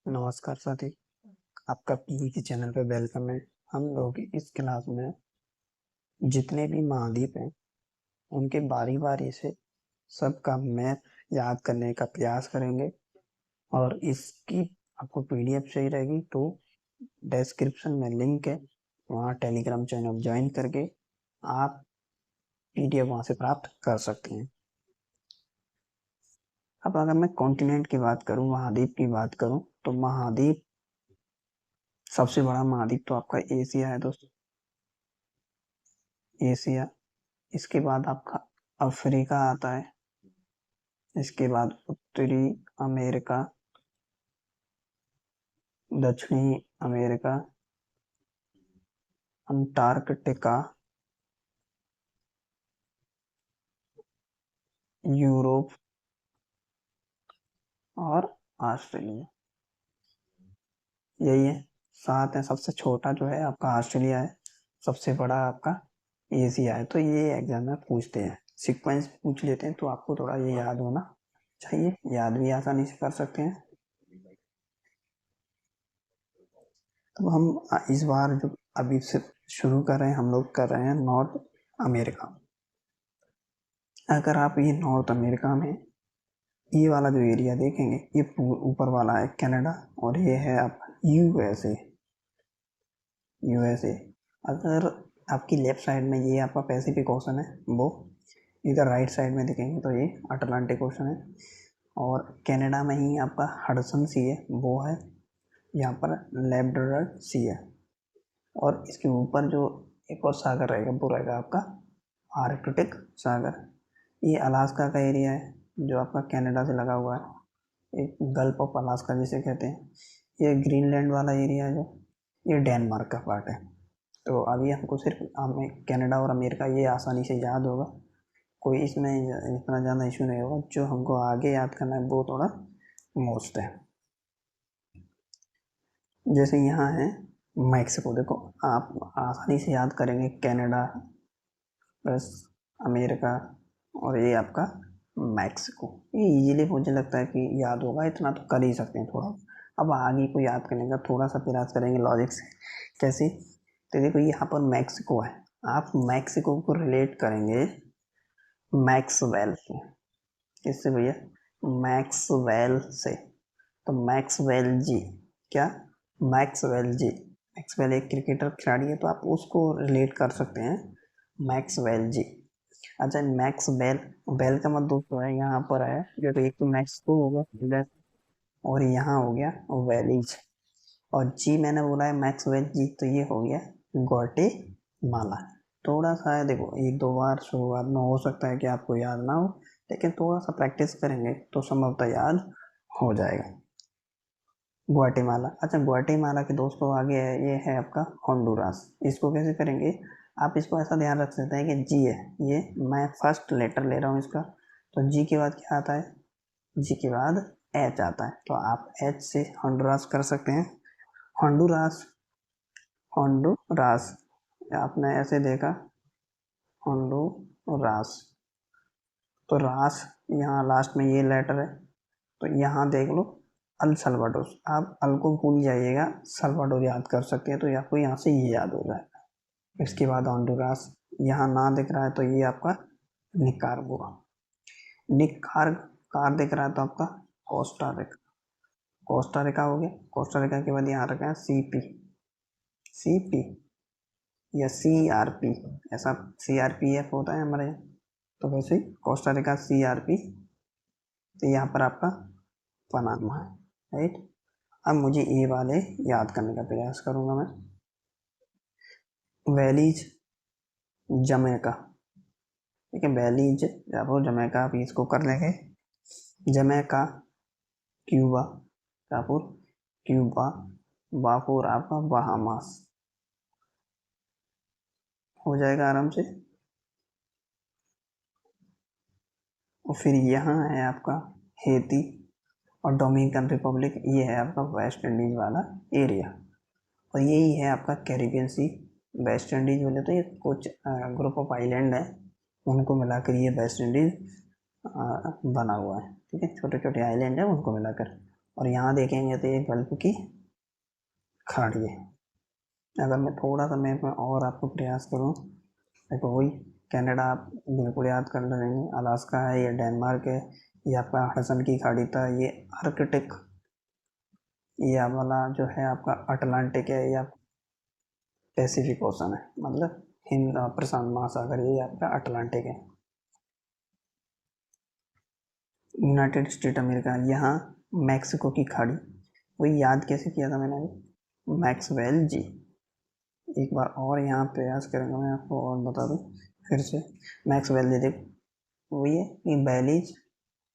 नमस्कार साथी, आपका पीवीटी चैनल पे वेलकम है। हम लोग इस क्लास में जितने भी महाद्वीप हैं उनके बारी बारी से सबका मैप याद करने का प्रयास करेंगे और इसकी आपको पीडीएफ चाहिए रहेगी तो डिस्क्रिप्शन में लिंक है, वहाँ टेलीग्राम चैनल ज्वाइन करके आप पीडीएफ वहाँ से प्राप्त कर सकते हैं। अब अगर मैं कॉन्टिनेंट की बात करूँ, महाद्वीप की बात करूँ, तो महाद्वीप सबसे बड़ा महाद्वीप तो आपका एशिया है दोस्तों, एशिया। इसके बाद आपका अफ्रीका आता है, इसके बाद उत्तरी अमेरिका, दक्षिणी अमेरिका, अंटार्कटिका, यूरोप और ऑस्ट्रेलिया। यही है, सात है। सबसे छोटा जो है आपका ऑस्ट्रेलिया है, सबसे बड़ा आपका एशिया है। तो ये एग्जाम में पूछते हैं, सीक्वेंस पूछ लेते हैं, तो आपको थोड़ा ये याद होना चाहिए, याद भी आसानी से कर सकते हैं। तो हम इस बार जो अभी से शुरू कर रहे हैं, हम लोग कर रहे हैं नॉर्थ अमेरिका। अगर आप ये नॉर्थ अमेरिका में ये वाला जो एरिया देखेंगे, ये ऊपर वाला है कनाडा और ये है आप यूएसए। यूएसए अगर आपकी लेफ्ट साइड में ये आपका पैसिफिक ओशन है, वो इधर राइट साइड में देखेंगे तो ये अटलांटिक ओशन है। और कनाडा में ही आपका हडसन सी है, वो है। यहाँ पर लैब्राडोर सी है और इसके ऊपर जो एक और सागर रहेगा वो रहेगा आपका आर्कटिक सागर। ये अलास्का का एरिया है जो आपका कनाडा से लगा हुआ है, एक गल्फ ऑफ अलास्का जिसे कहते हैं। ये ग्रीनलैंड वाला एरिया है जो, ये डेनमार्क का पार्ट है। तो अभी हमको सिर्फ हमें कनाडा और अमेरिका ये आसानी से याद होगा, कोई इसमें इतना ज़्यादा इशू नहीं होगा। जो हमको आगे याद करना है वो थोड़ा मोस्ट है। जैसे यहाँ है मैक्सिको, देखो आप आसानी से याद करेंगे कनाडा प्लस अमेरिका और ये आपका मैक्सिको। ये इजीली मुझे लगता है कि याद होगा, इतना तो कर ही सकते हैं थोड़ा। अब आगे को याद करने का थोड़ा सा प्रयास करेंगे लॉजिक से। कैसे? तो देखो यहाँ पर मैक्सिको है, आप मैक्सिको को रिलेट करेंगे मैक्सवेल से। किससे भैया? मैक्सवेल से। तो मैक्सवेल जी, क्या? मैक्सवेल जी। मैक्सवेल एक क्रिकेटर खिलाड़ी है, तो आप उसको रिलेट कर सकते हैं मैक्सवेल जी। अच्छा, मैक्स बेल, बेल का मतलब दोस्तों है यहाँ पर है, जो तो एक तो मैक्स को होगा इधर और यहाँ हो गया वैलीज, और जी मैंने बोला है मैक्सवेल जी, तो ये हो गया ग्वाटेमाला। थोड़ा सा है, देखो एक दो बार शुरुआत में हो सकता है कि आपको याद ना हो, लेकिन थोड़ा सा प्रैक्टिस करेंगे तो संभवतः याद हो जाएगा। ग्वाटेमाला। अच्छा, ग्वाटेमाला के दोस्तों आगे है, ये है आपका होंडुरास। इसको कैसे करेंगे? आप इसको ऐसा ध्यान रख सकते हैं कि जी है, ये मैं फर्स्ट लेटर ले रहा हूँ इसका, तो जी के बाद क्या आता है? जी के बाद एच आता है, तो आप एच से होंडुरास कर सकते हैं। होंडुरास, होंडुरास आपने ऐसे देखा, होंडुरास। तो रास यहाँ लास्ट में ये लेटर है, तो यहाँ देख लो अल सल्वाडोर। आप अल को भूल जाइएगा, सल्वाडोर याद कर सकते हैं, तो आपको यहाँ से ये याद हो जाएगा। इसके बाद होंडुरास, यहाँ ना दिख रहा है तो ये आपका निकारागुआ। निकार कार दिख रहा है तो आपका कोस्टा रिका। कोस्टा रिका हो गया। कोस्टा रिका के बाद यहाँ रखा है सीपी। सीपी या सीआरपी, ऐसा सीआरपीएफ होता है हमारे यहाँ, तो वैसे कोस्टा रिका सीआरपी। तो यहाँ पर आपका पनामा है, राइट। अब मुझे ये वाले याद करने का प्रयास करूंगा मैं। वैलीज, जमैका, ठीक है। वैलीज जमैका, आप इसको कर लेंगे। जमैका, क्यूबा, कापुर, क्यूबा, बापुर आपका बहामास। हो जाएगा आराम से। और फिर यहाँ है आपका हेती और डोमिनिकन रिपब्लिक, ये है आपका वेस्ट इंडीज वाला एरिया। और यही है आपका कैरिबियन सी। वेस्ट इंडीज बोले तो ये कुछ ग्रुप ऑफ आइलैंड है, उनको मिलाकर ये वेस्ट इंडीज बना हुआ है, ठीक है। छोटे छोटे आइलैंड है उनको मिलाकर। और यहाँ देखेंगे तो ये गल्फ की खाड़ी है। अगर मैं थोड़ा सा मैप में और आपको प्रयास करूँ तो वही कनाडा आप बिल्कुल याद कर लेंगे, अलास्का है, ये डेनमार्क है, ये आपका हडसन की खाड़ी था, ये आर्कटिक, ये वाला जो है आपका अटलांटिक है, या पैसिफिक ओशन है, मतलब हिंद प्रशांत महासागर, ये आपका अटलांटिक है। यूनाइटेड स्टेट अमेरिका, यहाँ मैक्सिको की खाड़ी, वही याद कैसे किया था मैंने अभी, मैक्सवेल जी। एक बार और यहाँ प्रयास करेंगे, मैं आपको और बता दूँ फिर से। मैक्सवेल जी देख वही है कि बेलीज,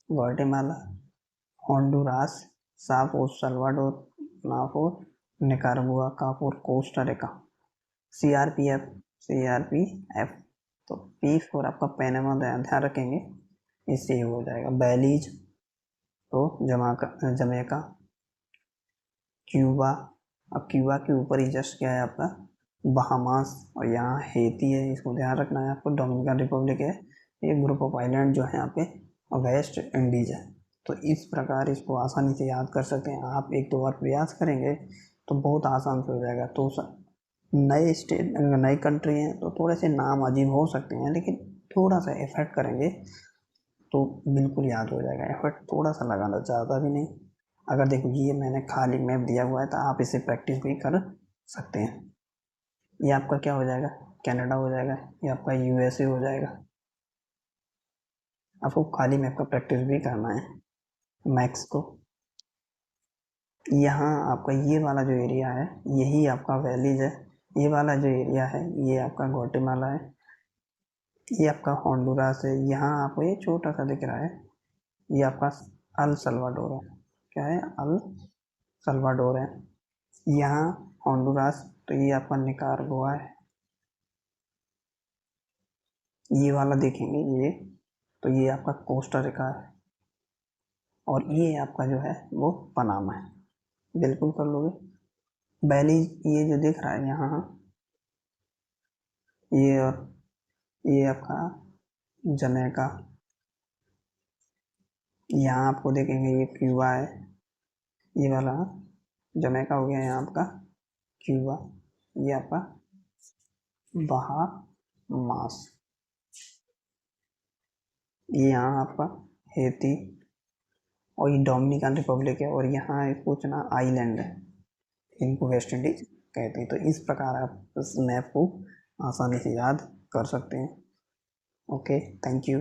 ग्वाटेमाला, होंडुरास, सापो सल्वाडोर, नाफोर, निकारागुआ, कापोर, कोस्टा रिका। CRPF, CRPF. तो पी फोर आपका पैनामा ध्यान रखेंगे, इससे हो जाएगा। बेलीज तो जमैका, क्यूबा, अब क्यूबा के ऊपर ही जस्ट क्या है आपका बहामास, और यहाँ हेती है, इसको ध्यान रखना है आपको। डोमिनिकन रिपब्लिक है, ये ग्रुप ऑफ आइलैंड जो है यहाँ पे वेस्ट इंडीज है। तो इस प्रकार इसको आसानी से याद कर सकते हैं आप, एक दो बार प्रयास करेंगे तो बहुत आसान से हो जाएगा। तो नए स्टेट, नई कंट्री हैं तो थोड़े से नाम अजीब हो सकते हैं, लेकिन थोड़ा सा एफर्ट करेंगे तो बिल्कुल याद हो जाएगा। एफर्ट थोड़ा सा लगाना, ज़्यादा भी नहीं। अगर देखो ये मैंने खाली मैप दिया हुआ है तो आप इसे प्रैक्टिस भी कर सकते हैं। ये आपका क्या हो जाएगा, कनाडा हो जाएगा, ये आपका यूएसए हो जाएगा। आपको खाली मैप का प्रैक्टिस भी करना है। मैक्सिको, यहाँ आपका ये वाला जो एरिया है यही आपका वैलीज है, ये वाला जो एरिया है ये आपका ग्वाटेमाला है, ये आपका होंडुरास है, यहाँ आपको ये छोटा सा दिख रहा है ये आपका अल सल्वाडोर है। क्या है, अल सल्वाडोर है। यहाँ होंडुरास, तो ये आपका निकारागुआ है। ये वाला देखेंगे ये, तो ये आपका कोस्टा रिका है, और ये आपका जो है वो पनामा है। बिल्कुल कर लोगे। बैली, ये जो दिख रहा है यहाँ, ये और ये आपका जमैका, यहाँ आपको देखेंगे ये क्यूबा है, ये वाला जमैका हो गया यहाँ आपका क्यूबा, ये आपका बहामास, ये यहाँ आपका हेती, और ये डोमिनिकन रिपब्लिक है, और यहाँ कुछ ना आइलैंड है, इनको वेस्ट इंडीज कहते हैं। तो इस प्रकार आप इस मैप को आसानी से याद कर सकते हैं। Okay, thank you.